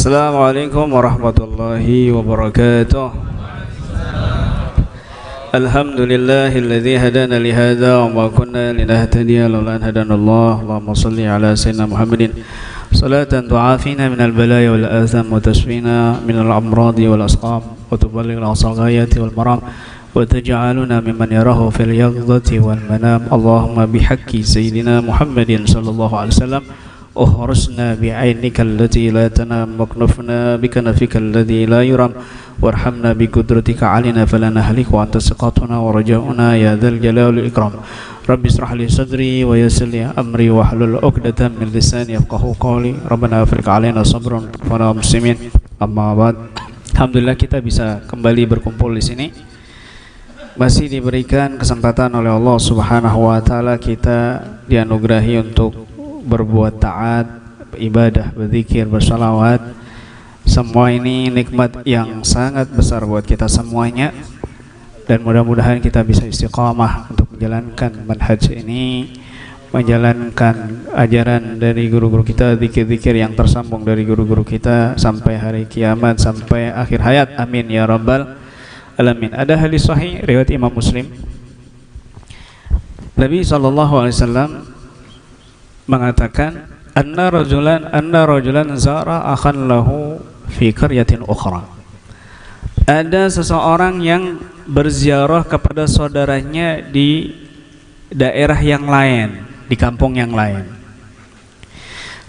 Assalamualaikum warahmatullahi wabarakatuh. Alhamdulillahilladzi hadana li hadza wa ma kunna linahtadiya laula an hadanallah. Allahumma shalli ala sayyidina Muhammadin salatan tu'afina minal balaya wal atham wa tashfina minal amradi wal asqam wa tuballighuna aqsal ghayati wal maram wa taj'aluna mimman yarahu fil yaqdati wal manam. Allahumma bihaqqi sayyidina Muhammadin sallallahu alaihi wasallam uhrusna bi'ainika allati la tanam waknufna bikanafika alladhi la yuram warhamna biqudratika alina fala nahlik wa anta siqatuna wa raja'una ya dzal jalali wal ikram. Rabbi israh li sadri wa yassir li amri wahlul 'uqdatam min lisani yafqahu qawli. Rabbana afriq 'alaina sabran wa la muslimin. Amma ba'd. Alhamdulillah kita bisa kembali berkumpul di sini. Masih diberikan kesempatan oleh Allah Subhanahu wa taala, kita dianugerahi untuk berbuat taat, ibadah, berzikir, bersalawat. Semua ini nikmat yang sangat besar buat kita semuanya, dan mudah-mudahan kita bisa istiqamah untuk menjalankan manhaj ini, menjalankan ajaran dari guru-guru kita, zikir-zikir yang tersambung dari guru-guru kita sampai hari kiamat, sampai akhir hayat. Amin ya rabbal alamin. Ada hadis sahih riwayat Imam Muslim, Nabi SAW mengatakan anna rajulan zara akhan lahu fi qaryatin ukhra. Ada seseorang yang berziarah kepada saudaranya di daerah yang lain, di kampung yang lain.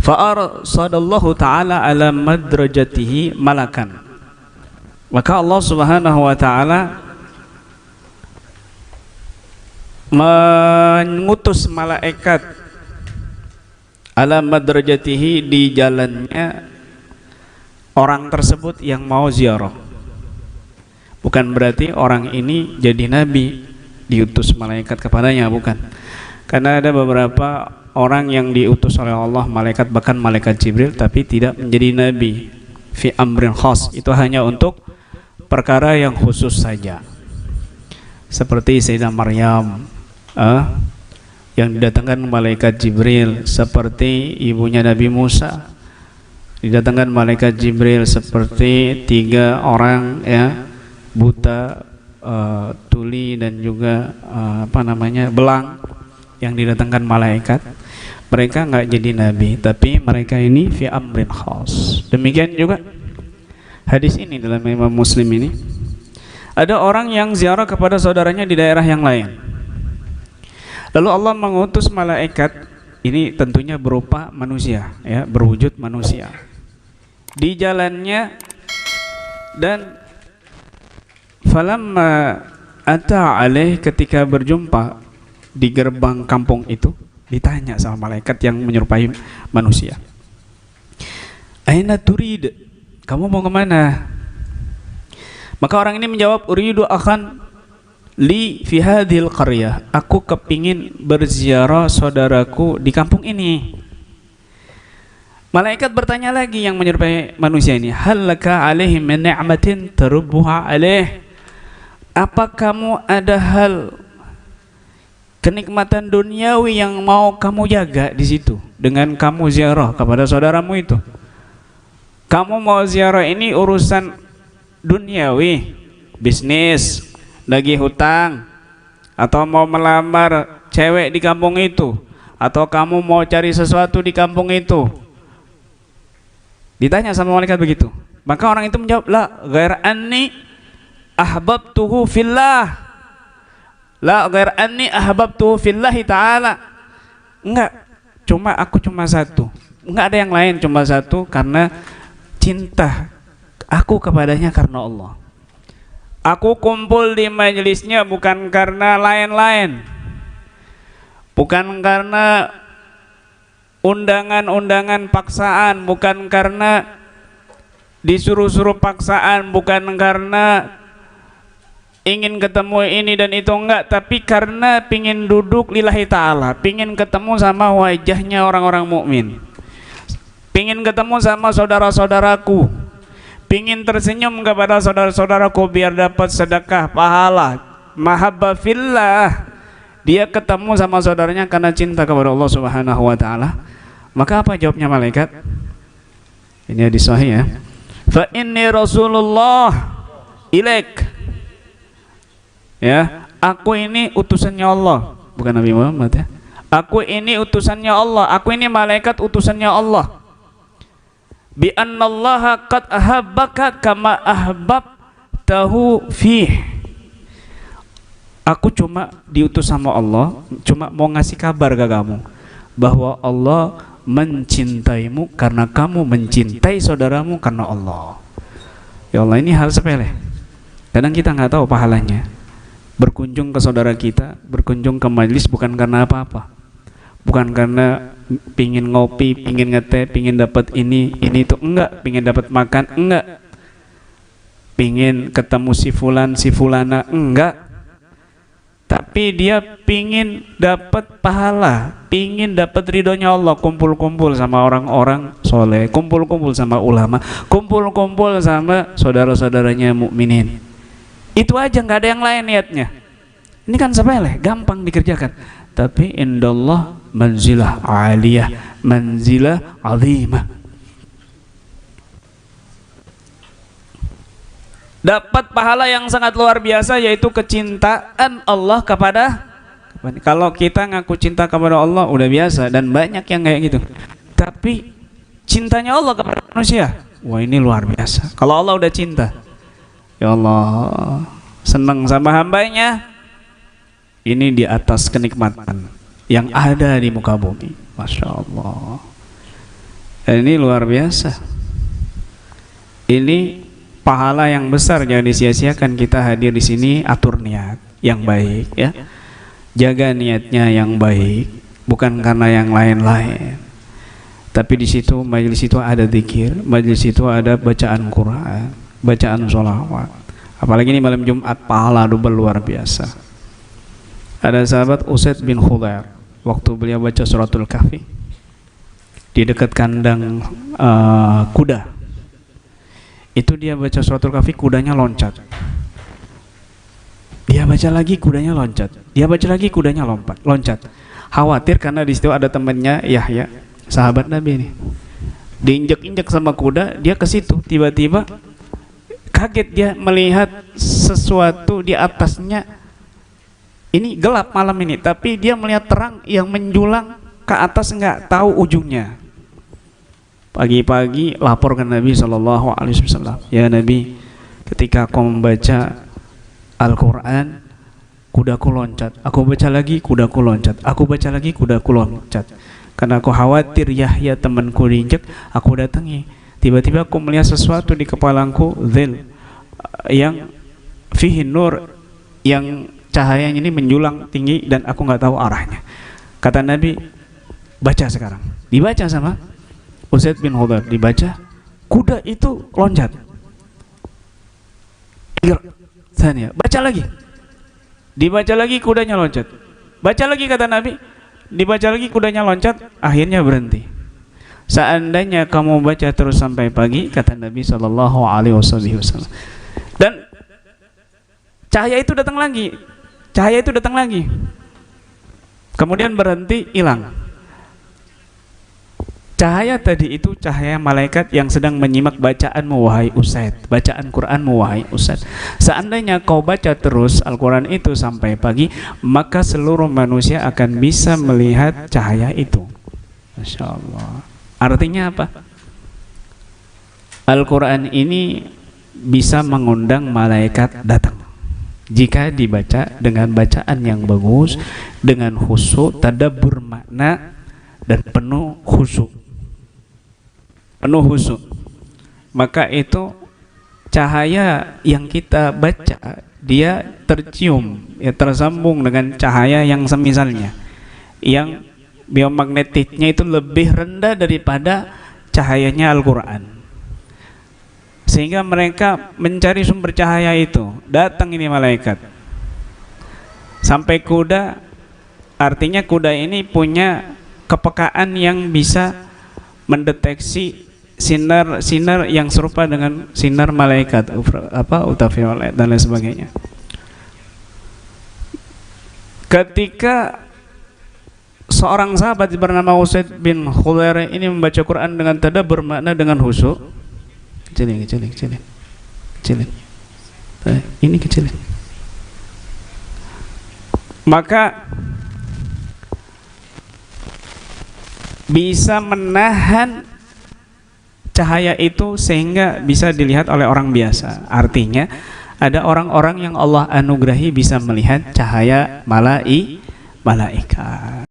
Fa arsadallahu ta'ala ala madrajatihi malakan. Maka Allah Subhanahu wa taala mengutus malaikat ala madrajatihi, di jalannya orang tersebut yang mau ziarah. Bukan berarti orang ini jadi nabi diutus malaikat kepadanya, bukan. Karena ada beberapa orang yang diutus oleh Allah malaikat, bahkan malaikat Jibril, tapi tidak menjadi nabi fi amrin khas. Itu hanya untuk perkara yang khusus saja. Seperti Sayyidah Maryam yang didatangkan malaikat Jibril, seperti ibunya Nabi Musa didatangkan malaikat Jibril, seperti 3 orang ya buta, tuli dan juga belang yang didatangkan malaikat. Mereka enggak jadi nabi, tapi mereka ini fi amrin khas. Demikian juga hadis ini dalam Imam Muslim ini. Ada orang yang ziarah kepada saudaranya di daerah yang lain. Lalu Allah mengutus malaikat, ini tentunya berupa manusia ya, berwujud manusia, di jalannya. Dan falamma ata alaih, ketika berjumpa di gerbang kampung itu, ditanya sama malaikat yang menyerupai manusia, aina turid, kamu mau kemana? Maka orang ini menjawab, uridu akhan li fi hadhil qaryah, aku kepingin berziarah saudaraku di kampung ini. Malaikat bertanya lagi yang menyerupai manusia ini, hal laka alaihi min ni'matin tarubbuha alaih, apa kamu ada hal kenikmatan duniawi yang mau kamu jaga di situ dengan kamu ziarah kepada saudaramu itu? Kamu mau ziarah ini urusan duniawi, bisnis, lagi hutang, atau mau melamar cewek di kampung itu, atau kamu mau cari sesuatu di kampung itu? Ditanya sama malaikat begitu. Maka orang itu menjawab, la ghair anni ahbabtuhu fillah, la ghair anni ahbabtuhu fillahi ta'ala. Aku cuma satu, enggak ada yang lain, cuma satu, karena cinta aku kepadanya karena Allah. Aku kumpul di majelisnya bukan karena lain-lain, bukan karena undangan-undangan paksaan, bukan karena disuruh-suruh paksaan, bukan karena ingin ketemu ini dan itu, enggak, tapi karena pingin duduk lillahi ta'ala, pingin ketemu sama wajahnya orang-orang mukmin, pingin ketemu sama saudara-saudaraku, pingin tersenyum kepada saudara-saudaraku biar dapat sedekah pahala, mahabbah fillah. Dia ketemu sama saudaranya karena cinta kepada Allah Subhanahu wa taala. Maka apa jawabnya malaikat? Ini hadis sahih ya. Fa inni Rasulullah ilaik. Ya, aku ini utusannya Allah, bukan Nabi Muhammad ya. Aku ini utusannya Allah, aku ini malaikat utusannya Allah. Bi annallaha qad ahabbaka kama ahbabtahu fih. Aku cuma diutus sama Allah, cuma mau ngasih kabar ke kamu bahwa Allah mencintaimu karena kamu mencintai saudaramu karena Allah. Ya Allah, ini hal sepele. Kadang kita nggak tahu pahalanya. Berkunjung ke saudara kita, berkunjung ke majelis bukan karena apa-apa. Bukan karena pingin ngopi, pingin ngeteh, pingin dapat ini itu enggak, pingin dapat makan enggak. Pingin ketemu si fulan, si fulana enggak. Tapi dia pingin dapat pahala, pingin dapat ridhonya Allah, kumpul-kumpul sama orang-orang soleh, kumpul-kumpul sama ulama, kumpul-kumpul sama saudara-saudaranya mukminin. Itu aja, nggak ada yang lain niatnya. Ini kan sepele, gampang dikerjakan. Tapi indallah manzilah aliyah, manzilah azimah. Dapat pahala yang sangat luar biasa, yaitu kecintaan Allah kepada. Kalau kita ngaku cinta kepada Allah udah biasa, dan banyak yang kayak gitu. Tapi cintanya Allah kepada manusia, wah ini luar biasa. Kalau Allah udah cinta, ya Allah senang sama hambanya, ini di atas kenikmatan yang ada di muka bumi. Masya Allah, ini luar biasa. Ini pahala yang besar, jangan disia-siakan. Kita hadir di sini, atur niat yang baik ya. Jaga niatnya yang baik, bukan karena yang lain-lain. Tapi di situ, majelis itu ada zikir, majelis itu ada bacaan Quran, bacaan sholawat. Apalagi ini malam Jumat, pahala double luar biasa. Ada sahabat Usaid bin Khudair, waktu beliau baca suratul Kahfi di dekat kandang kuda. Itu dia baca suratul Kahfi, kudanya loncat. Dia baca lagi, kudanya loncat. Dia baca lagi, kudanya loncat. Khawatir karena di situ ada temannya Yahya, sahabat Nabi ini. Diinjak-injak sama kuda, dia ke situ. Tiba-tiba kaget dia melihat sesuatu di atasnya. Ini gelap malam ini, tapi dia melihat terang yang menjulang ke atas, nggak tahu ujungnya. Pagi-pagi lapor ke Nabi SAW, ya Nabi, ketika aku membaca Al-Quran, kudaku loncat. Aku baca lagi, kudaku loncat. Aku baca lagi, kudaku loncat. Karena aku khawatir Yahya temanku diinjak, aku datangi. Tiba-tiba aku melihat sesuatu di kepalaku, zil, yang fihi nur, yang cahayanya ini menjulang tinggi dan aku nggak tahu arahnya. Kata Nabi, baca sekarang. Dibaca sama Usaid bin Khudair, dibaca, kuda itu loncat. Baca lagi. Dibaca lagi, kudanya loncat. Baca lagi, kata Nabi. Dibaca lagi, kudanya loncat. Akhirnya berhenti. Seandainya kamu baca terus sampai pagi, kata Nabi SAW. Dan cahaya itu datang lagi. Cahaya itu datang lagi. Kemudian berhenti, hilang. Cahaya tadi itu cahaya malaikat yang sedang menyimak bacaanmu wahai Usaid, bacaan Quranmu wahai Usaid. Seandainya kau baca terus Al-Quran itu sampai pagi, maka seluruh manusia akan bisa melihat cahaya itu. Masya Allah. Artinya apa? Al-Quran ini bisa mengundang malaikat datang jika dibaca dengan bacaan yang bagus, dengan khusyuk, tadabbur makna, dan penuh khusyuk. Penuh khusyuk, maka itu cahaya yang kita baca dia tercium, ya, tersambung dengan cahaya yang semisalnya, yang biomagnetiknya itu lebih rendah daripada cahayanya Al-Quran, sehingga mereka mencari sumber cahaya itu. Datang ini malaikat sampai kuda, artinya kuda ini punya kepekaan yang bisa mendeteksi sinar yang serupa dengan sinar malaikat, ultraviolet dan lain sebagainya. Ketika seorang sahabat bernama Usaid bin Khudair ini membaca Quran dengan tadabbur makna, dengan khusyuk, Kecilin. Ini kecilin. Maka bisa menahan cahaya itu sehingga bisa dilihat oleh orang biasa. Artinya ada orang-orang yang Allah anugerahi bisa melihat cahaya malaikat.